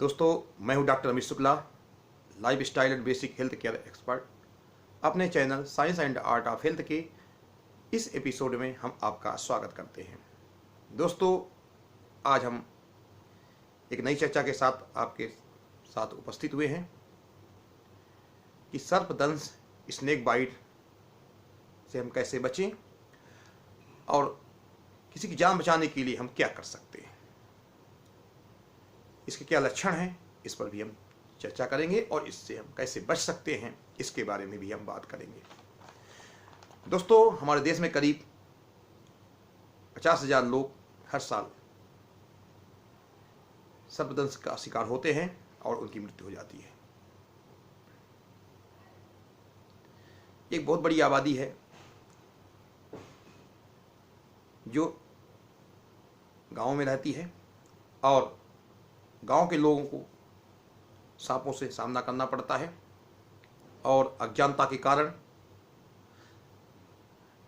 दोस्तों, मैं हूं doctor Amit Shukla, lifestyle and basic health care expert. अपने channel science and art of health के इस एपिसोड में हम आपका स्वागत करते हैं। दोस्तों, आज हम एक नई चर्चा के साथ आपके साथ उपस्थित हुए हैं कि सर्पदंश स्नेक बाइट से हम कैसे बचें और किसी की जान बचाने के लिए हम क्या कर सकते हैं, इसके क्या लक्षण हैं, इस पर भी हम चर्चा करेंगे और इससे हम कैसे बच सकते हैं इसके बारे में भी हम बात करेंगे। दोस्तों, हमारे देश में करीब 50,000 लोग हर साल सर्पदंश का शिकार होते हैं और उनकी मृत्यु हो जाती है। एक बहुत बड़ी आबादी है जो गांव में रहती है और गांव के लोगों को सांपों से सामना करना पड़ता है और अज्ञानता के कारण,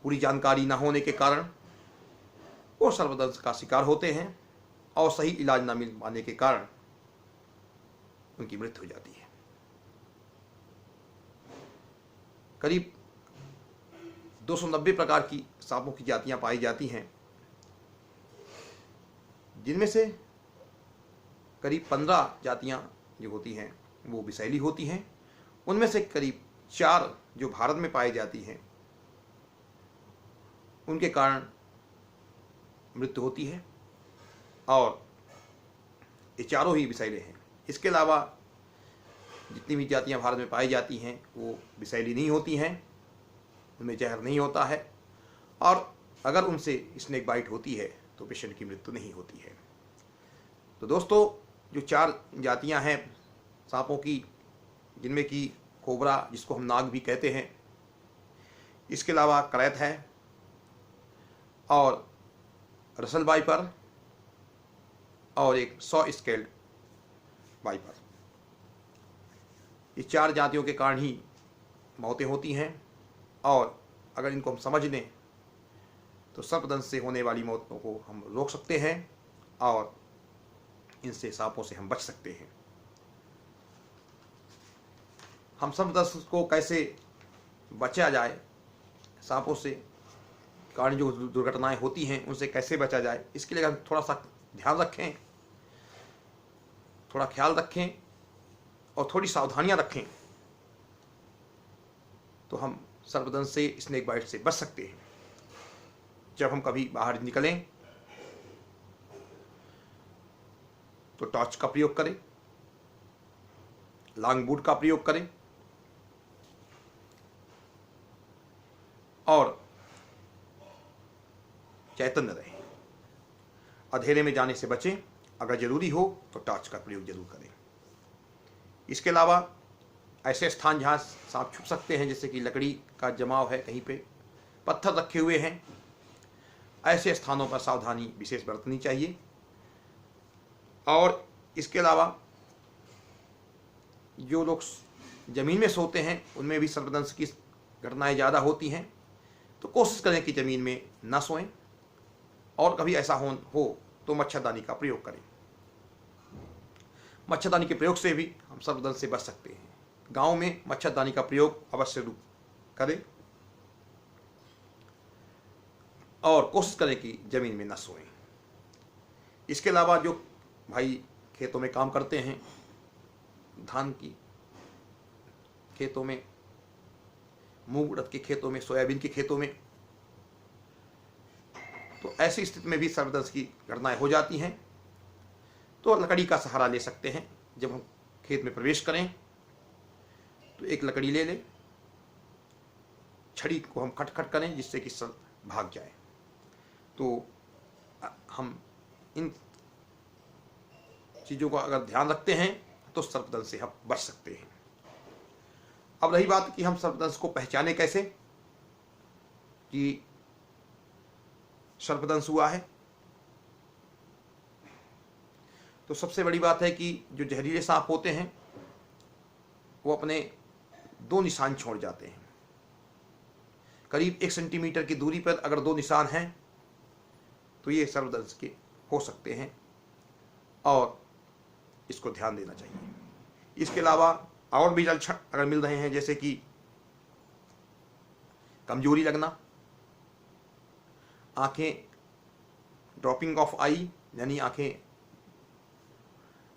पूरी जानकारी न होने के कारण वो सर्पदंश का शिकार होते हैं और सही इलाज न मिल पाने के कारण उनकी मृत्यु हो जाती है। करीब 290 प्रकार की सांपों की जातियां पाई जाती हैं, जिनमें से करीब 15 जातियां जो होती हैं वो विषैली होती हैं। उनमें से करीब 4 जो भारत में पाई जाती हैं उनके कारण मृत्यु होती है और ये चारों ही विषैले हैं। इसके अलावा जितनी भी जातियां भारत में पाई जाती हैं वो विषैली नहीं होती हैं, उनमें जहर नहीं होता है और अगर उनसे स्नेक बाइट होती है तो पेशेंट की मृत्यु नहीं होती है। तो दोस्तों, जो 4 जातियां हैं सांपों की, जिनमें कि कोबरा, जिसको हम नाग भी कहते हैं, इसके अलावा करैत है और रसल वाइपर और एक 100 स्केल्ड वाइपर, ये 4 जातियों के कारण ही मौतें होती हैं और अगर इनको हम समझ लें तो सर्पदंश से होने वाली मौतों को हम रोक सकते हैं और इनसे सांपों से हम बच सकते हैं। हम सर्पदंश को कैसे बचा जाए, सांपों से कारण जो दुर्घटनाएं होती हैं उनसे कैसे बचा जाए, इसके लिए हम थोड़ा सा ध्यान रखें, थोड़ा ख्याल रखें और थोड़ी सावधानियां रखें तो हम सर्पदंश से, स्नेक बाइट से बच सकते हैं। जब हम कभी बाहर निकलें तो टॉर्च का प्रयोग करें, लॉन्ग बूट का प्रयोग करें और चैतन्य रहें। अंधेरे में जाने से बचें, अगर जरूरी हो तो टॉर्च का प्रयोग जरूर करें। इसके अलावा ऐसे स्थान जहां सांप छुप सकते हैं, जैसे कि लकड़ी का जमाव है, कहीं पे पत्थर रखे हुए हैं, ऐसे स्थानों पर सावधानी विशेष बरतनी चाहिए। और इसके अलावा जो लोग ज़मीन में सोते हैं उनमें भी सर्पदंश की घटनाएं ज़्यादा होती हैं, तो कोशिश करें कि ज़मीन में ना सोएं और कभी ऐसा हो तो मच्छरदानी का प्रयोग करें। मच्छरदानी के प्रयोग से भी हम सर्पदंश से बच सकते हैं। गांव में मच्छरदानी का प्रयोग अवश्य रूप करें और कोशिश करें कि ज़मीन में ना सोएं। इसके अलावा जो भाई खेतों में काम करते हैं, धान की खेतों में, मूंग उड़द के खेतों में, सोयाबीन के खेतों में, तो ऐसी स्थिति में भी सर्पदंश की घटनाएं हो जाती हैं, तो लकड़ी का सहारा ले सकते हैं। जब हम खेत में प्रवेश करें तो एक लकड़ी ले लें, छड़ी को हम खटखट करें जिससे कि सर्प भाग जाए। तो हम इन चीज़ों का अगर ध्यान रखते हैं तो सर्पदंश से हम बच सकते हैं। अब रही बात कि हम सर्पदंश को पहचाने कैसे कि सर्पदंश हुआ है, तो सबसे बड़ी बात है कि जो जहरीले सांप होते हैं वो अपने 2 निशान छोड़ जाते हैं। करीब 1 सेंटीमीटर की दूरी पर अगर 2 निशान हैं तो ये सर्पदंश के हो सकते हैं और इसको ध्यान देना चाहिए। इसके अलावा और भी लक्षण अगर मिल रहे हैं, जैसे कि कमजोरी लगना, आंखें ड्रॉपिंग ऑफ आई यानी आंखें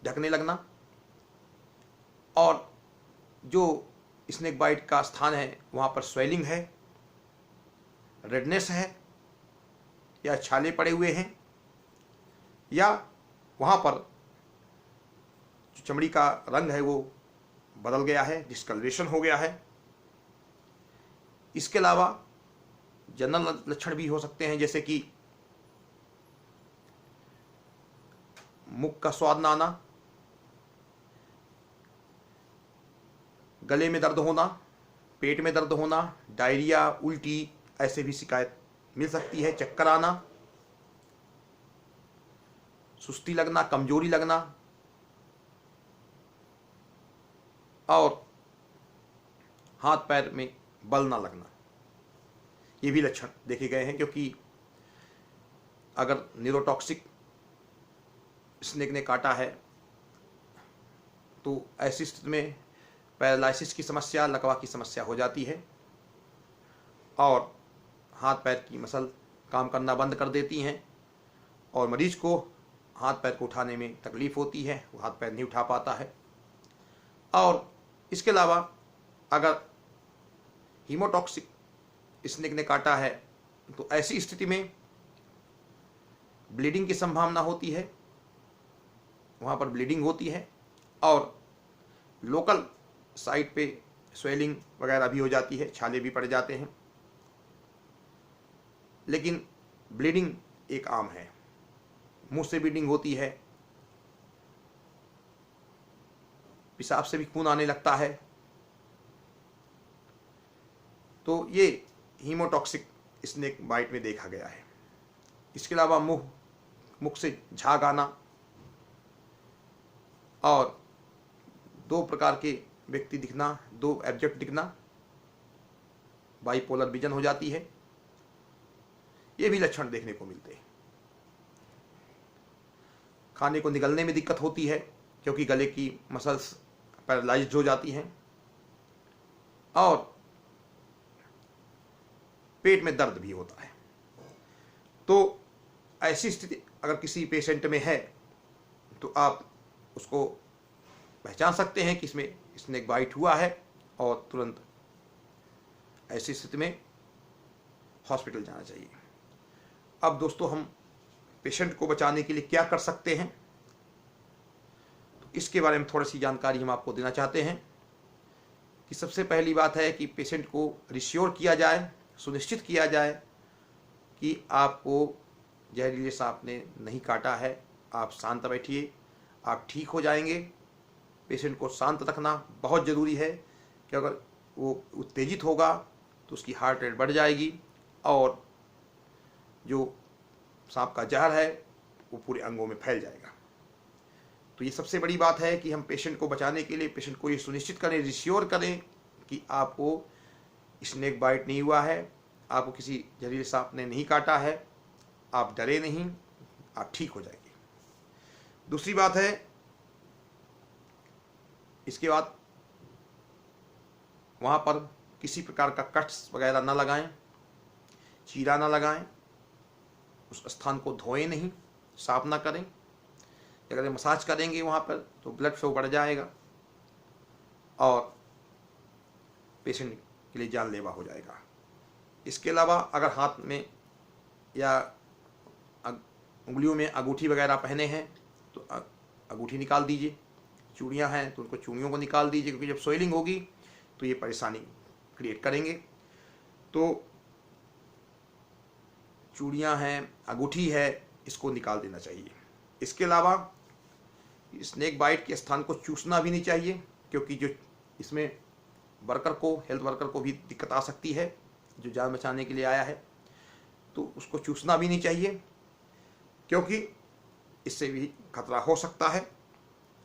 ढकने लगना, और जो स्नेक बाइट का स्थान है वहाँ पर स्वेलिंग है, रेडनेस है, या छाले पड़े हुए हैं, या वहाँ पर जो चमड़ी का रंग है वो बदल गया है, डिस्कलरेशन हो गया है। इसके अलावा जनरल लक्षण भी हो सकते हैं, जैसे कि मुख का स्वाद न आना, गले में दर्द होना, पेट में दर्द होना, डायरिया, उल्टी ऐसे भी शिकायत मिल सकती है, चक्कर आना, सुस्ती लगना, कमजोरी लगना, और हाथ पैर में बल ना लगना, ये भी लक्षण देखे गए हैं। क्योंकि अगर न्यूरोटॉक्सिक स्नेक ने काटा है तो ऐसी स्थिति में पैरालिसिस की समस्या, लकवा की समस्या हो जाती है, और हाथ पैर की मसल काम करना बंद कर देती हैं, और मरीज को हाथ पैर को उठाने में तकलीफ होती है, वो हाथ पैर नहीं उठा पाता है। और इसके अलावा अगर हीमोटॉक्सिक स्नेक ने काटा है तो ऐसी स्थिति में ब्लीडिंग की संभावना होती है, वहाँ पर ब्लीडिंग होती है, और लोकल साइट पे स्वेलिंग वगैरह भी हो जाती है, छाले भी पड़ जाते हैं। लेकिन ब्लीडिंग एक आम है, मुंह से ब्लीडिंग होती है, पेशाब से भी खून आने लगता है, तो ये हीमोटॉक्सिक स्नेक बाइट में देखा गया है। इसके अलावा मुख से झाग आना, और दो प्रकार के व्यक्ति दिखना, दो एब्जेक्ट दिखना, बाइपोलर विजन हो जाती है, ये भी लक्षण देखने को मिलते हैं। खाने को निगलने में दिक्कत होती है क्योंकि गले की मसल्स पैरालाइज्ड हो जाती हैं, और पेट में दर्द भी होता है। तो ऐसी स्थिति अगर किसी पेशेंट में है तो आप उसको पहचान सकते हैं कि इसमें स्नेक बाइट हुआ है, और तुरंत ऐसी स्थिति में हॉस्पिटल जाना चाहिए। अब दोस्तों, हम पेशेंट को बचाने के लिए क्या कर सकते हैं, तो इसके बारे में थोड़ी सी जानकारी हम आपको देना चाहते हैं। कि सबसे पहली बात है कि पेशेंट को रिश्योर किया जाए, सुनिश्चित किया जाए कि आपको जहरीले सांप ने नहीं काटा है, आप शांत बैठिए, आप ठीक हो जाएंगे। पेशेंट को शांत रखना बहुत ज़रूरी है कि अगर वो उत्तेजित होगा तो उसकी हार्ट रेट बढ़ जाएगी, और जो सांप का जहर है वो पूरे अंगों में फैल जाएगा। तो ये सबसे बड़ी बात है कि हम पेशेंट को बचाने के लिए पेशेंट को ये सुनिश्चित करें, रिश्योर करें कि आपको स्नेक बाइट नहीं हुआ है, आपको किसी जहरीले सांप ने नहीं काटा है, आप डरे नहीं, आप ठीक हो जाएंगे। दूसरी बात है, इसके बाद वहाँ पर किसी प्रकार का कट्स वगैरह ना लगाएं, चीरा ना लगाएं, उस स्थान को धोएं नहीं, साफ ना करें। अगर मसाज करेंगे वहाँ पर तो ब्लड फ्लो बढ़ जाएगा और पेशेंट के लिए जानलेवा हो जाएगा। इसके अलावा अगर हाथ में या उंगलियों में अंगूठी वगैरह पहने हैं तो अंगूठी निकाल दीजिए, चूड़ियाँ हैं तो उनको चूड़ियों को निकाल दीजिए, क्योंकि जब सोइलिंग होगी तो ये परेशानी क्रिएट करेंगे। तो चूड़ियाँ हैं, अंगूठी है, इसको निकाल देना चाहिए। इसके अलावा स्नेक बाइट के स्थान को चूसना भी नहीं चाहिए, क्योंकि जो इसमें वर्कर को, हेल्थ वर्कर को भी दिक्कत आ सकती है जो जान बचाने के लिए आया है, तो उसको चूसना भी नहीं चाहिए, क्योंकि इससे भी खतरा हो सकता है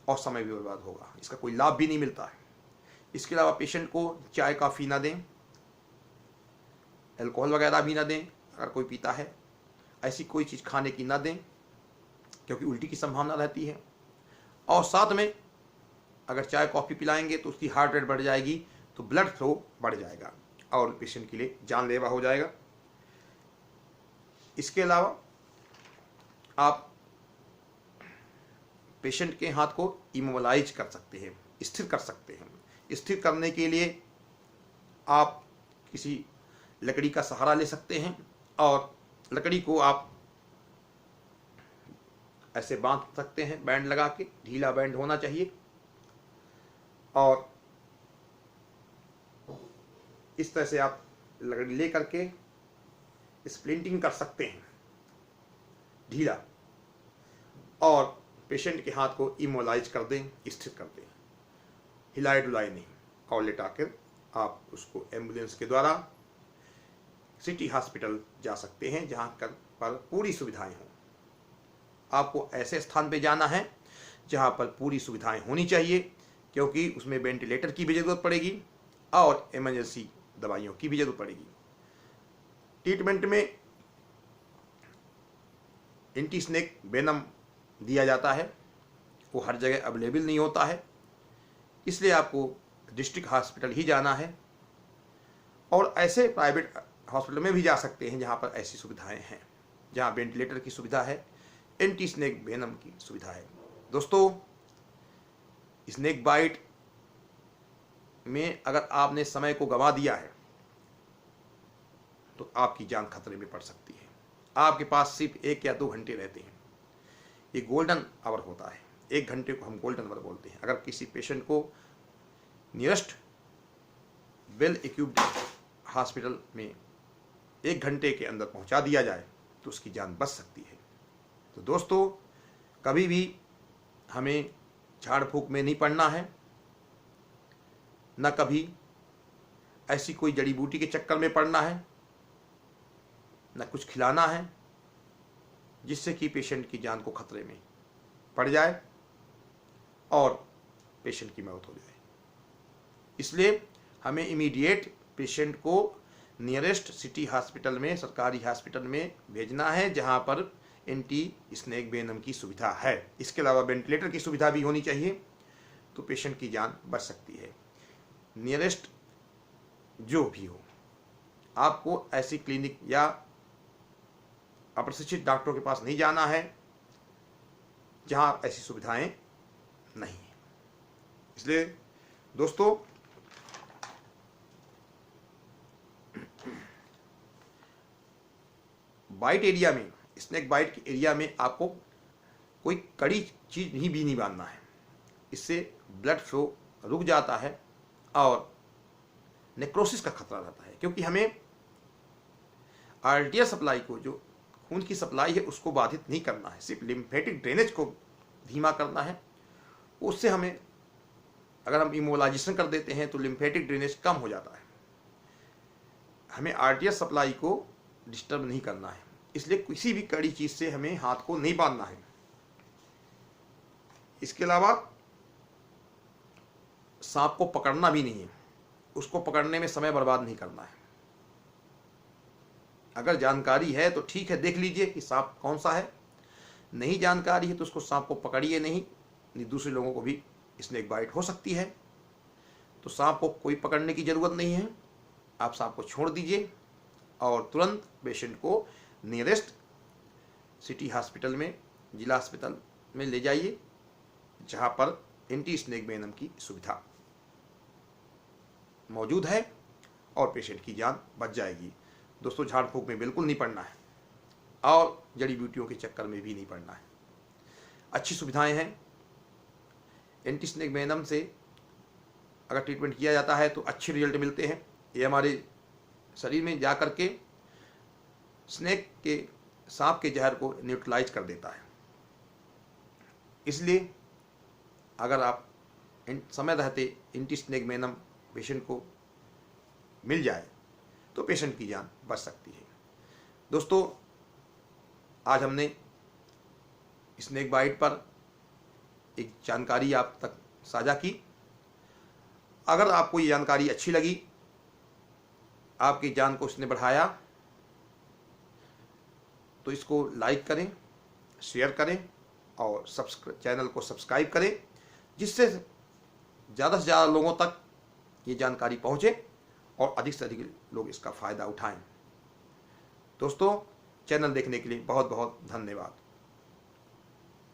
और समय भी बर्बाद होगा, इसका कोई लाभ भी नहीं मिलता है। इसके अलावा पेशेंट को चाय कॉफ़ी ना दें, अल्कोहल वगैरह भी ना दें, अगर कोई पीता है ऐसी कोई चीज़ खाने की ना दें, क्योंकि उल्टी की संभावना रहती है। और साथ में अगर चाय कॉफ़ी पिलाएंगे तो उसकी हार्ट रेट बढ़ जाएगी, तो ब्लड फ्लो बढ़ जाएगा और पेशेंट के लिए जानलेवा हो जाएगा। इसके अलावा आप पेशेंट के हाथ को इमोबलाइज कर सकते हैं, स्थिर कर सकते हैं। स्थिर करने के लिए आप किसी लकड़ी का सहारा ले सकते हैं और लकड़ी को आप ऐसे बांध सकते हैं, बैंड लगा के, ढीला बैंड होना चाहिए, और इस तरह से आप लकड़ी ले करके स्प्लिंटिंग कर सकते हैं ढीला, और पेशेंट के हाथ को इमोबलाइज कर दें, स्थिर कर दें, हिलाए डुलाए नहीं, और लेटाकर आप उसको एम्बुलेंस के द्वारा सिटी हॉस्पिटल जा सकते हैं जहां पर पूरी सुविधाएं हों। आपको ऐसे स्थान पे जाना है जहां पर पूरी सुविधाएं होनी चाहिए, क्योंकि उसमें वेंटिलेटर की भी ज़रूरत पड़ेगी और इमरजेंसी दवाइयों की भी ज़रूरत पड़ेगी। ट्रीटमेंट में एंटी स्नेक वेनम दिया जाता है, वो हर जगह अवेलेबल नहीं होता है, इसलिए आपको डिस्ट्रिक्ट हॉस्पिटल ही जाना है, और ऐसे प्राइवेट हॉस्पिटल में भी जा सकते हैं जहां पर ऐसी सुविधाएं हैं, जहां वेंटिलेटर की सुविधा है, एंटी स्नेक वेनम की सुविधा है। दोस्तों, स्नेक बाइट में अगर आपने समय को गंवा दिया है तो आपकी जान खतरे में पड़ सकती है। आपके पास सिर्फ 1 या 2 घंटे रहते हैं, ये गोल्डन आवर होता है, 1 घंटे को हम गोल्डन आवर बोलते हैं। अगर किसी पेशेंट को नियरेस्ट वेल इक्विप्ड हॉस्पिटल में 1 घंटे के अंदर पहुंचा दिया जाए तो उसकी जान बच सकती है। तो दोस्तों, कभी भी हमें झाड़ फूक में नहीं पड़ना है, न कभी ऐसी कोई जड़ी बूटी के चक्कर में पड़ना है, न कुछ खिलाना है जिससे कि पेशेंट की जान को खतरे में पड़ जाए और पेशेंट की मौत हो जाए। इसलिए हमें इमीडिएट पेशेंट को नियरेस्ट सिटी हॉस्पिटल में, सरकारी हॉस्पिटल में भेजना है जहां पर एंटी स्नेक वेनम की सुविधा है। इसके अलावा वेंटिलेटर की सुविधा भी होनी चाहिए, तो पेशेंट की जान बच सकती है। नियरेस्ट जो भी हो, आपको ऐसी क्लिनिक या अप्रशिक्षित डॉक्टरों के पास नहीं जाना है जहां ऐसी सुविधाएं नहीं है। इसलिए दोस्तों, बाइट एरिया में, स्नेक बाइट के एरिया में आपको कोई कड़ी चीज भी नहीं बांधना है, इससे ब्लड फ्लो रुक जाता है और नेक्रोसिस का खतरा रहता है, क्योंकि हमें आर्टियर सप्लाई को, जो खून की सप्लाई है, उसको बाधित नहीं करना है, सिर्फ लिम्फेटिक ड्रेनेज को धीमा करना है। उससे हमें, अगर हम इमोबलाइजेशन कर देते हैं तो लिम्फेटिक ड्रेनेज कम हो जाता है। हमें आर्टियर सप्लाई को डिस्टर्ब नहीं करना है, इसलिए किसी भी कड़ी चीज से हमें हाथ को नहीं बांधना है। इसके अलावा सांप को पकड़ना भी नहीं है, उसको पकड़ने में समय बर्बाद नहीं करना है। अगर जानकारी है तो ठीक है, देख लीजिए कि सांप कौन सा है, नहीं जानकारी है तो उसको सांप को पकड़िए नहीं दूसरे लोगों को भी स्नेक बाइट हो सकती है। तो सांप को कोई पकड़ने की जरूरत नहीं है, आप सांप को छोड़ दीजिए और तुरंत पेशेंट को नियरेस्ट सिटी हॉस्पिटल में, जिला अस्पताल में ले जाइए जहां पर एंटी स्नेक वेनम की सुविधा मौजूद है और पेशेंट की जान बच जाएगी। दोस्तों, झाड़ फूक में बिल्कुल नहीं पड़ना है और जड़ी बूटियों के चक्कर में भी नहीं पड़ना है। अच्छी सुविधाएं हैं, एंटी स्नेक वेनम से अगर ट्रीटमेंट किया जाता है तो अच्छे रिजल्ट मिलते हैं। ये हमारे शरीर में जा करके स्नेक के, सांप के जहर को न्यूट्रलाइज कर देता है। इसलिए अगर आप समय रहते एंटी स्नेक वेनम पेशेंट को मिल जाए तो पेशेंट की जान बच सकती है। दोस्तों, आज हमने स्नेक बाइट पर एक जानकारी आप तक साझा की। अगर आपको ये जानकारी अच्छी लगी, आपकी जान को इसने बढ़ाया, तो इसको लाइक करें, शेयर करें और चैनल को सब्सक्राइब करें, जिससे ज़्यादा से ज़्यादा लोगों तक ये जानकारी पहुँचे और अधिक से अधिक लोग इसका फ़ायदा उठाएं। दोस्तों, चैनल देखने के लिए बहुत बहुत धन्यवाद।